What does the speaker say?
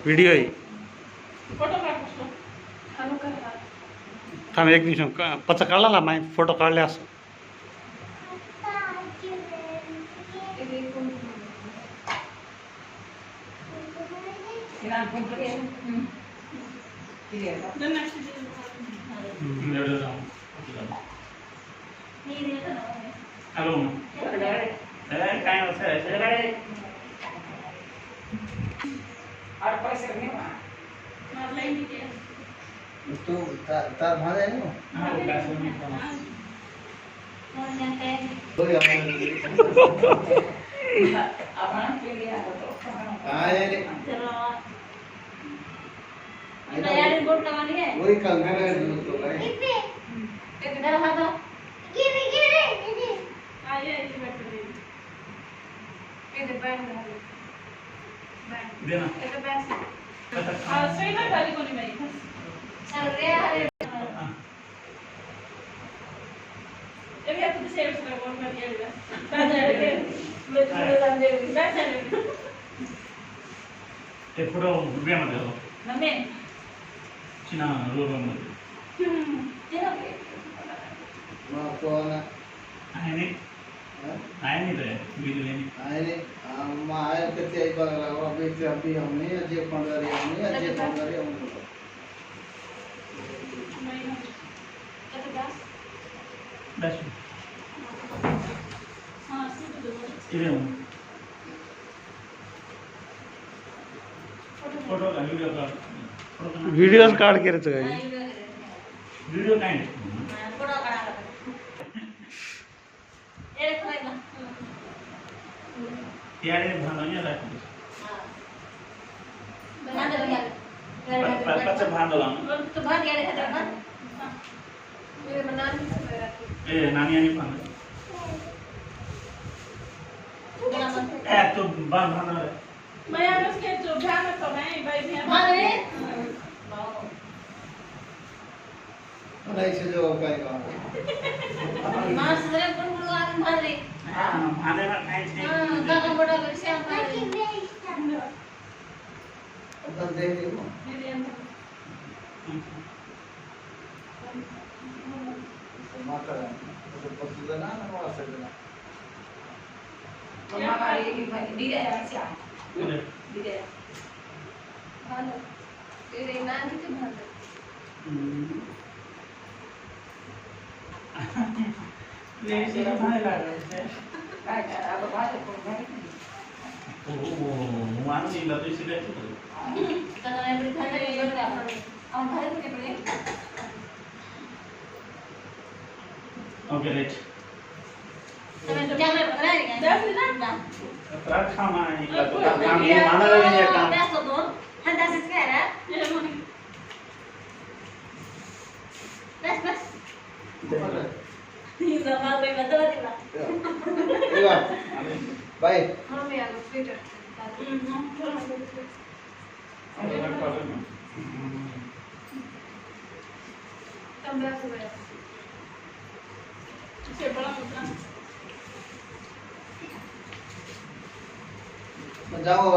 Video आहे. Photo काढतो चालू कर. थांब एक निमिषं पचा काढला ना माय फोटो काढले असं. हॅलो काय तू तार भाग आहे ना वही कंगना तो फोटो मध्ये चिना मध्ये कौन आहे नाही रे व्हिडिओ आहे आया करते एक बार लगा अभी अभी हमने अजय पंगारी हमने बस इधर फोटो का व्हिडिओ काढ के रे व्हिडिओ काय त्यारे भांडवली राखली पाच भांडवला तो भात गेले खातर ना ए नानी आणि पान ए तो भांडवला मैं आलस के जो ध्यान तो नहीं भाई ध्यान मारे नहीं से जो काय का मास जरा पण बुडवा मारे हां भांडे ना काय छे काका बडा कर श्याम मारे अपन देख लो माता तो पसंद ना ना वाला ना हमारी दिदे आछा दिदे भालो तेरे नानी के भालो ले से भाई लागे काय अब भालो को भाई ओ वाणी लते सिले तना एवढी खाणे एवढे आपण भाई कुठे पडे ओके राइट तुम्ही तो कॅमेरा करायला का दस ना रखा माय काम ये मानव ये काम दस तो दोन हा दसच काय रे बस बस ये जमा पे बदला दिला बाय हम भी आलो स्वेटर कम बैक हो गया से बड़ा होता जाओ